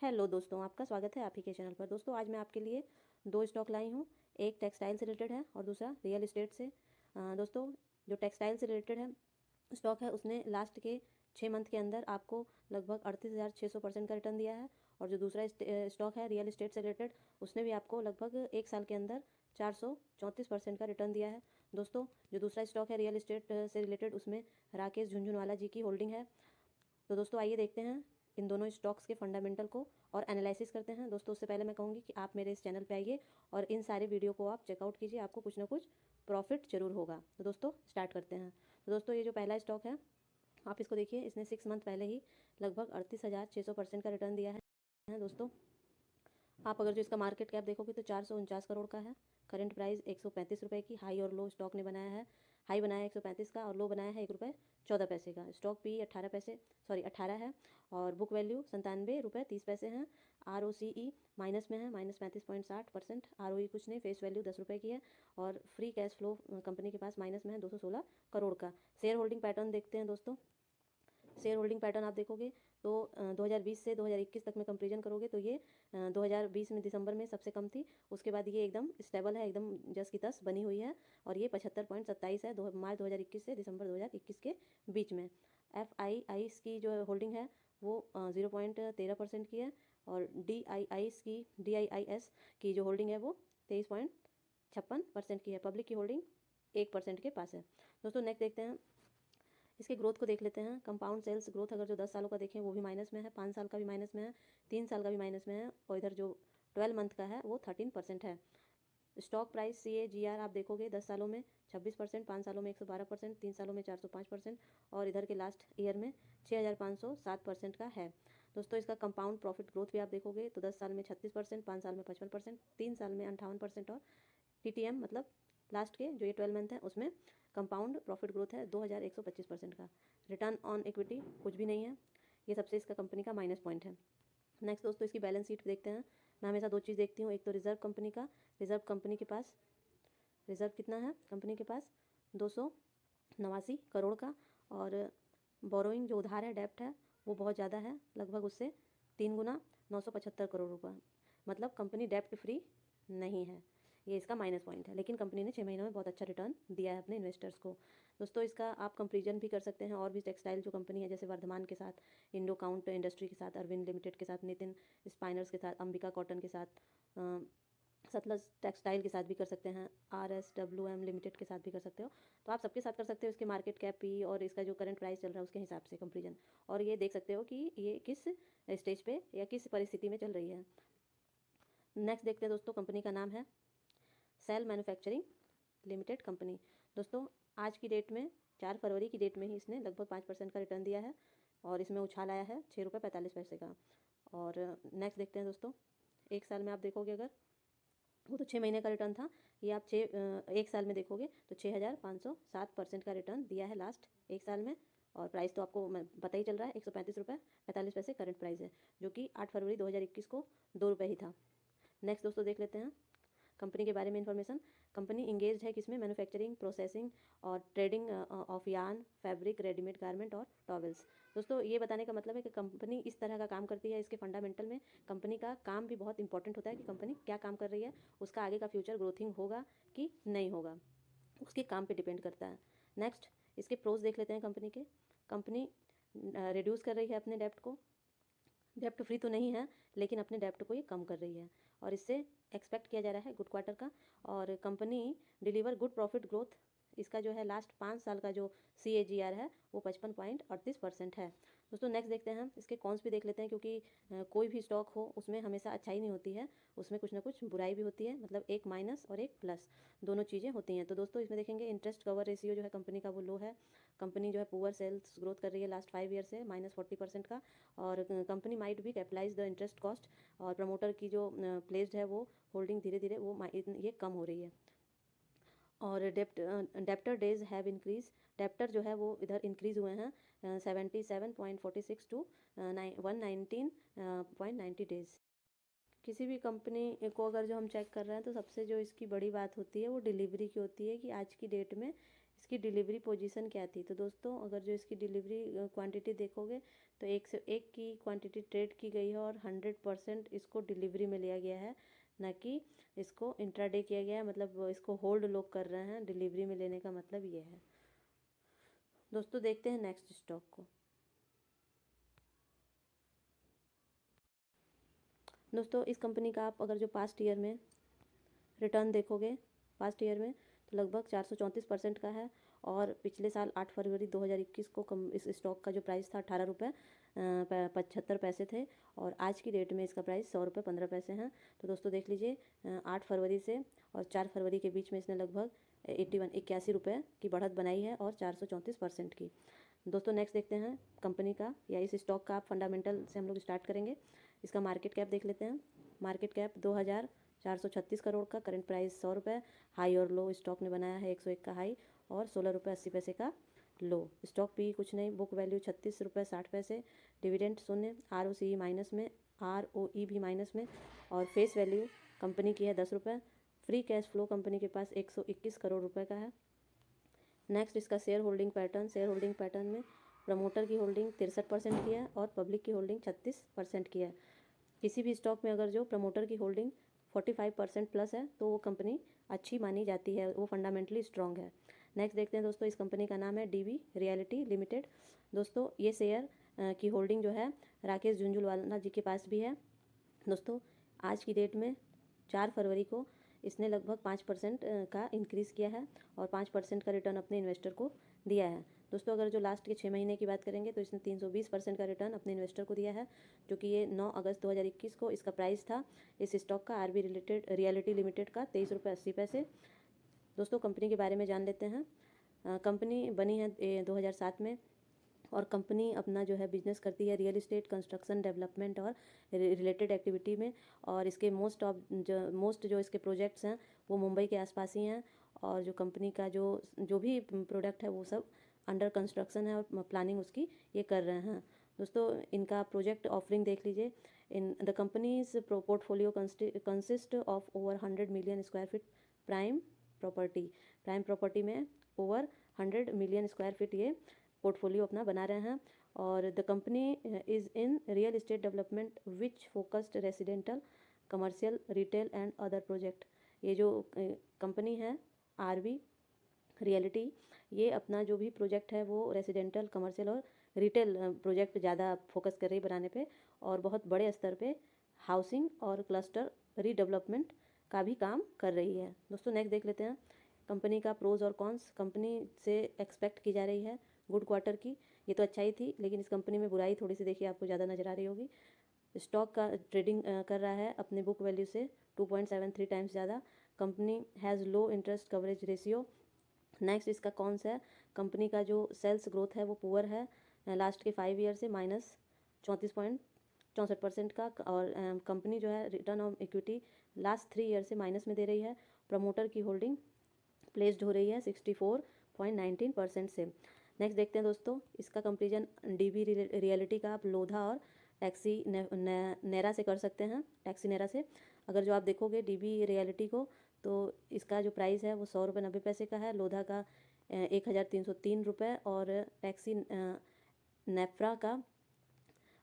Hello दोस्तों, आपका स्वागत है आप ही के चैनल पर। दोस्तों आज मैं आपके लिए दो स्टॉक लाई हूँ। एक टेक्सटाइल से रिलेटेड है और दूसरा रियल एस्टेट से। दोस्तों जो टेक्सटाइल से रिलेटेड है स्टॉक है उसने लास्ट के 6 मंथ के अंदर आपको लगभग 38,600% का रिटर्न दिया है। और जो दूसरा स्टॉक है रियल एस्टेट से रिलेटेड उसने भी आपको लगभग 1 साल के अंदर 434% का रिटर्न दिया है। दोस्तों जो दूसरा स्टॉक है रियल एस्टेट से रिलेटेड उसमें राकेश झुनझुनवाला जी की होल्डिंग है। तो दोस्तों आइए देखते हैं इन दोनों स्टॉक्स के फंडामेंटल को और एनालिसिस करते हैं। दोस्तों उससे पहले मैं कहूँगी कि आप मेरे इस चैनल पे आइए और इन सारे वीडियो को आप चेकआउट कीजिए, आपको कुछ ना कुछ प्रॉफिट जरूर होगा। तो दोस्तों स्टार्ट करते हैं। तो दोस्तों ये जो पहला स्टॉक है आप इसको देखिए, इसने 6 मंथ पहले ही लगभग 38,600% का रिटर्न दिया है। दोस्तों आप अगर जो इसका मार्केट कैप देखोगे तो 449 करोड़ का है। करंट प्राइस 135 रुपये की हाई और लो स्टॉक ने बनाया है। हाई बनाया है 135 का और लो बनाया है 1 रुपये 14 पैसे का। स्टॉक पी 18 है और बुक वैल्यू 97 रुपये 30 पैसे हैं। ROCE माइनस में है, -35.60%। ROE कुछ नहीं, फेस वैल्यू 10 रुपये की है और फ्री कैश फ्लो कंपनी के पास माइनस में है 216 करोड़ का। शेयर होल्डिंग पैटर्न देखते हैं दोस्तों। शेयर होल्डिंग पैटर्न आप देखोगे तो 2020 से 2021 तक में कंपेरिजन करोगे तो ये 2020 में दिसंबर में सबसे कम थी। उसके बाद ये एकदम स्टेबल है, एकदम जस की तस बनी हुई है और ये 75.27 है मार्च 2021 से दिसंबर 2021 के बीच में। FII की जो होल्डिंग है वो 0.13% की है और DIIS की जो होल्डिंग है वो 23.56% की है। पब्लिक की होल्डिंग 1% के पास है। दोस्तों नेक्स्ट देखते हैं, इसके ग्रोथ को देख लेते हैं। कंपाउंड सेल्स ग्रोथ अगर जो 10 सालों का देखें वो भी माइनस में है, 5 साल का भी माइनस में है, 3 साल का भी माइनस में है और इधर जो 12 मंथ का है वो 13% है। स्टॉक प्राइस CAGR आप देखोगे 10 सालों में 26%, 5 सालों में 112%, 3 सालों में 405% और इधर के लास्ट ईयर में 6,507% का है। दोस्तों इसका कंपाउंड प्रॉफिट ग्रोथ भी आप देखोगे तो 10 साल में 36%, 5 साल में 55%, 3 साल में 58% और TTM मतलब लास्ट के जो ये 12 मंथ है उसमें कंपाउंड प्रॉफिट ग्रोथ है 2,125% का। रिटर्न ऑन इक्विटी कुछ भी नहीं है, ये सबसे इसका कंपनी का माइनस पॉइंट है। नेक्स्ट दोस्तों इसकी बैलेंस शीट देखते हैं। मैं हमेशा दो चीज़ देखती हूँ, एक तो रिजर्व कंपनी का। कंपनी के पास रिजर्व कितना है, कंपनी के पास 289 करोड़ का और बोरोइंग जो उधार है डेप्ट है वो बहुत ज़्यादा है, लगभग उससे 3 गुना 975 करोड़ रुपये। मतलब कंपनी डेप्ट फ्री नहीं है, ये इसका माइनस पॉइंट है। लेकिन कंपनी ने 6 महीनों में बहुत अच्छा रिटर्न दिया है अपने इन्वेस्टर्स को। दोस्तों इसका आप कंपेरिजन भी कर सकते हैं और भी टेक्सटाइल जो कंपनी है जैसे वर्धमान के साथ, इंडो काउंट इंडस्ट्री के साथ, अरविंद लिमिटेड के साथ, नितिन स्पाइनर्स के साथ, अंबिका कॉटन के साथ, सतलज टेक्सटाइल के साथ भी कर सकते हैं, RSWM लिमिटेड के साथ भी कर सकते हो। तो आप सबके साथ कर सकते हो। इसके मार्केट कैप भी और इसका जो करंट प्राइस चल रहा है उसके हिसाब से कंपेरिजन, और ये देख सकते हो कि ये किस स्टेज पे या किस परिस्थिति में चल रही है। नेक्स्ट देखते हैं दोस्तों, कंपनी का नाम है सेल मैन्युफैक्चरिंग लिमिटेड कंपनी। दोस्तों आज की डेट में 4 फरवरी की डेट में ही इसने लगभग 5% का रिटर्न दिया है और इसमें उछाल आया है 6 रुपये 45 पैसे का। और नेक्स्ट देखते हैं दोस्तों, 1 साल में आप देखोगे अगर वो तो 6 महीने का रिटर्न था, ये आप 1 साल में देखोगे तो 6,507% का रिटर्न दिया है लास्ट 1 साल में। और प्राइस तो आपको पता ही चल रहा है, 135 रुपये 45 पैसे करंट प्राइस है, जो कि 8 फरवरी 2021 को 2 रुपये ही था। नेक्स्ट दोस्तों देख लेते हैं कंपनी के बारे में इन्फॉर्मेशन। कंपनी इंगेज है किसमें, मैन्युफैक्चरिंग, प्रोसेसिंग और trading of yarn, fabric, readymade garment और टॉवेल्स। दोस्तों ये बताने का मतलब है कि कंपनी इस तरह का काम करती है। इसके फंडामेंटल में कंपनी का काम भी बहुत इंपॉर्टेंट होता है कि कंपनी क्या काम कर रही है, उसका आगे का फ्यूचर ग्रोथिंग होगा कि नहीं होगा, उसके काम पे डिपेंड करता है। नेक्स्ट इसके प्रोज देख लेते हैं कंपनी के। कंपनी रिड्यूस कर रही है अपने डेप्ट को, डेप्ट फ्री तो नहीं है लेकिन अपने डेप्ट को ये कम कर रही है और इससे एक्सपेक्ट किया जा रहा है गुड क्वार्टर का। और company deliver good profit growth. इसका जो है लास्ट 5 साल का जो CAGR है वो 55.38% है। दोस्तों नेक्स्ट देखते हैं, इसके कॉन्स भी देख लेते हैं क्योंकि कोई भी स्टॉक हो उसमें हमेशा अच्छाई नहीं होती है, उसमें कुछ ना कुछ बुराई भी होती है, मतलब एक माइनस और एक प्लस दोनों चीज़ें होती हैं। तो दोस्तों इसमें देखेंगे इंटरेस्ट कवर रेशियो जो है कंपनी का वो लो है। कंपनी जो है पुअर सेल्स ग्रोथ कर रही है लास्ट 5 ईयर से -40% का। और कंपनी माइट भी कैपिटलाइज द इंटरेस्ट कॉस्ट और प्रमोटर की जो प्लेस्ड है वो होल्डिंग धीरे धीरे वो ये कम हो रही है। और debtor days have increase, debtor जो है वो इधर इंक्रीज हुए हैं 77.46 टू 119.90 डेज। किसी भी कंपनी को अगर जो हम चेक कर रहे हैं तो सबसे जो इसकी बड़ी बात होती है वो डिलीवरी की होती है कि आज की डेट में इसकी डिलीवरी पोजीशन क्या थी। तो दोस्तों अगर जो इसकी डिलीवरी क्वांटिटी देखोगे तो 101 की क्वांटिटी ट्रेड की गई है और 100% इसको डिलीवरी में लिया गया है, ना कि इसको इंट्राडे किया गया है। मतलब इसको होल्ड लोग कर रहे हैं, डिलीवरी में लेने का मतलब ये है। दोस्तों देखते हैं नेक्स्ट स्टॉक को। दोस्तों इस कंपनी का आप अगर जो पास्ट ईयर में रिटर्न देखोगे, पास्ट ईयर में तो लगभग 434% का है। और पिछले साल 8 फरवरी 2021 को इस स्टॉक का जो प्राइस था 18 रुपये 75 पैसे थे, और आज की डेट में इसका प्राइस 100 रुपये 15 पैसे हैं। तो दोस्तों देख लीजिए 8 फरवरी से और 4 फरवरी के बीच में इसने लगभग 81 रुपये की बढ़त बनाई है और 434% की। दोस्तों नेक्स्ट देखते हैं कंपनी का या इस स्टॉक का आप फंडामेंटल से हम लोग स्टार्ट करेंगे। इसका मार्केट कैप देख लेते हैं। मार्केट कैप 2436 करोड़ का, करंट प्राइस 100 रुपये। हाई और लो स्टॉक ने बनाया है 101 का हाई और 16 रुपये 80 पैसे का लो। स्टॉक पी कुछ नहीं, बुक वैल्यू 36 रुपये 60 पैसे, डिविडेंड शून्य, ROCE माइनस में, ROE भी माइनस में, और फेस वैल्यू कंपनी की है 10 रुपये। फ्री कैश फ्लो कंपनी के पास 121 करोड़ रुपये का है। नेक्स्ट इसका share holding pattern. Share holding pattern में प्रमोटर की होल्डिंग 63% की है और पब्लिक की होल्डिंग 36% की है। किसी भी स्टॉक में अगर जो प्रमोटर की होल्डिंग 45% प्लस है तो वो कंपनी अच्छी मानी जाती है, वो फंडामेंटली स्ट्रॉन्ग है। नेक्स्ट देखते हैं दोस्तों, इस कंपनी का नाम है DB रियलिटी लिमिटेड। दोस्तों ये शेयर की होल्डिंग जो है राकेश झुंझुनवाला जी के पास भी है। दोस्तों आज की डेट में 4 फरवरी को इसने लगभग 5% का इंक्रीज़ किया है और 5% का रिटर्न अपने इन्वेस्टर को दिया है। दोस्तों अगर जो लास्ट के 6 महीने की बात करेंगे तो इसने 320% का रिटर्न अपने इन्वेस्टर को दिया है, जो कि ये 9 अगस्त 2021 को इसका प्राइस था इस स्टॉक का RB रियलिटी लिमिटेड का 23 रुपये 80 पैसे। दोस्तों कंपनी के बारे में जान लेते हैं। कंपनी बनी है 2007 में, और कंपनी अपना जो है बिजनेस करती है रियल इस्टेट, कंस्ट्रक्शन, डेवलपमेंट और रिलेटेड एक्टिविटी में। और इसके मोस्ट जो इसके प्रोजेक्ट्स हैं वो मुंबई के आसपास ही हैं। और जो कंपनी का जो भी प्रोडक्ट है वो सब अंडर कंस्ट्रक्शन है और प्लानिंग उसकी ये कर रहे हैं। दोस्तों इनका प्रोजेक्ट ऑफरिंग देख लीजिए। In the companies portfolio consist of over 100 million square feet prime property में ओवर 100 मिलियन स्क्वायर फीट ये पोर्टफोलियो अपना बना रहे हैं। और the company is in real estate development which focused residential, commercial, retail and other project. ये जो company है RB रियलिटी, ये अपना जो भी प्रोजेक्ट है वो रेसिडेंटल, कमर्शियल और रिटेल प्रोजेक्ट ज़्यादा फोकस कर रही है बनाने पे, और बहुत बड़े स्तर पे हाउसिंग और क्लस्टर रीडेवलपमेंट का भी काम कर रही है। दोस्तों नेक्स्ट देख लेते हैं कंपनी का प्रोज और कॉन्स। कंपनी से एक्सपेक्ट की जा रही है गुड क्वार्टर की, ये तो अच्छाई थी, लेकिन इस कंपनी में बुराई थोड़ी सी देखिए आपको ज़्यादा नज़र आ रही होगी। स्टॉक का ट्रेडिंग कर रहा है अपने बुक वैल्यू से 2.73 टाइम्स ज़्यादा। Company has low interest coverage ratio. Next इसका कौन सा है, कंपनी का जो सेल्स ग्रोथ है वो पुअर है लास्ट के 5 ईयर से, -34.64% का। और कंपनी जो है return on equity last 3 year से माइनस में दे रही है। प्रमोटर की होल्डिंग प्लेस्ड हो रही है 64.19% से। नेक्स्ट देखते हैं दोस्तों इसका कंपेरिजन DB रियलिटी का आप लोधा और टैक्सी नेरा से कर सकते हैं। टैक्सी नेरा से अगर जो आप देखोगे DB रियलिटी को, तो इसका जो प्राइस है वो 100 रुपये 90 पैसे का है। लोधा का 1303 रुपये, और टैक्सी नेफ्रा का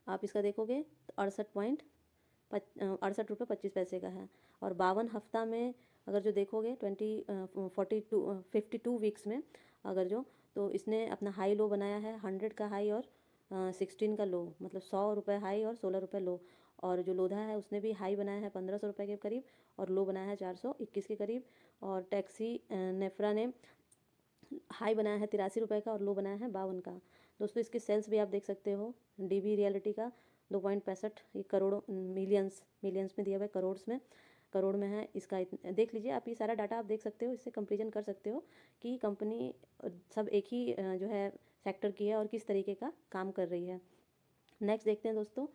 आप इसका देखोगे तो 68 रुपये 25 पैसे का है। और 52 हफ्ता में अगर जो देखोगे 52 वीक्स में अगर जो, तो इसने अपना हाई लो बनाया है 100 का हाई और 16 का लो, मतलब 100 रुपये हाई और 16 रुपये लो। और जो लोधा है उसने भी हाई बनाया है 1500 रुपये के करीब और लो बनाया है 421 के करीब। और टैक्सी नेफ्रा ने हाई बनाया है 83 रुपये का और लो बनाया है 52 का। दोस्तों इसके सेल्स भी आप देख सकते हो। DB रियलिटी का 2.65 ये करोड़ों मिलियंस में दिया हुआ है, करोड़ में है इसका। देख लीजिए आप, ये सारा डाटा आप देख सकते हो, इससे कंपेरिजन कर सकते हो कि कंपनी सब एक ही जो है सेक्टर की है और किस तरीके का काम कर रही है। नेक्स्ट देखते हैं दोस्तों,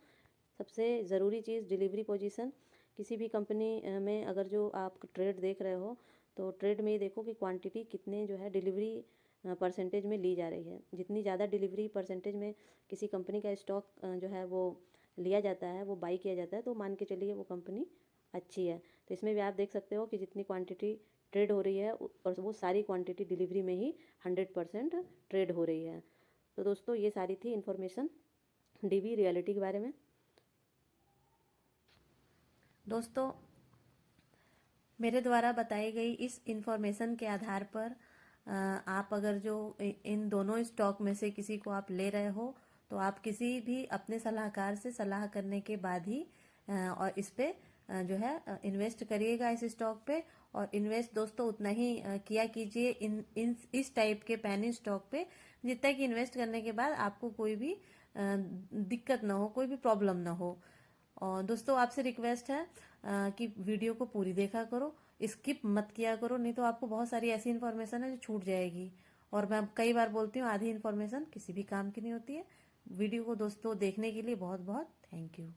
सबसे ज़रूरी चीज़ डिलीवरी पोजीशन। किसी भी कंपनी में अगर जो आप ट्रेड देख रहे हो तो ट्रेड में ये देखो कि क्वांटिटी कितने जो है डिलीवरी परसेंटेज में ली जा रही है। जितनी ज़्यादा डिलीवरी परसेंटेज में किसी कंपनी का स्टॉक जो है वो लिया जाता है, वो बाई किया जाता है, तो मान के चलिए वो कंपनी अच्छी है। तो इसमें भी आप देख सकते हो कि जितनी क्वांटिटी ट्रेड हो रही है और वो सारी क्वांटिटी डिलीवरी में ही 100% ट्रेड हो रही है। तो दोस्तों ये सारी थी इन्फॉर्मेशन डीवी रियलिटी के बारे में। दोस्तों मेरे द्वारा बताई गई इस इन्फॉर्मेशन के आधार पर आप अगर जो इन दोनों स्टॉक में से किसी को आप ले रहे हो तो आप किसी भी अपने सलाहकार से सलाह करने के बाद ही और इस पे जो है इन्वेस्ट करिएगा इस स्टॉक पे। और इन्वेस्ट दोस्तों उतना ही किया कीजिए इस टाइप के पेनी स्टॉक पे जितना कि इन्वेस्ट करने के बाद आपको कोई भी दिक्कत ना हो, कोई भी प्रॉब्लम ना हो। और दोस्तों आपसे रिक्वेस्ट है कि वीडियो को पूरी देखा करो, स्किप मत किया करो, नहीं तो आपको बहुत सारी ऐसी इन्फॉर्मेशन है जो छूट जाएगी। और मैं कई बार बोलती हूँ आधी इन्फॉर्मेशन किसी भी काम की नहीं होती है। वीडियो को दोस्तों देखने के लिए बहुत बहुत थैंक यू।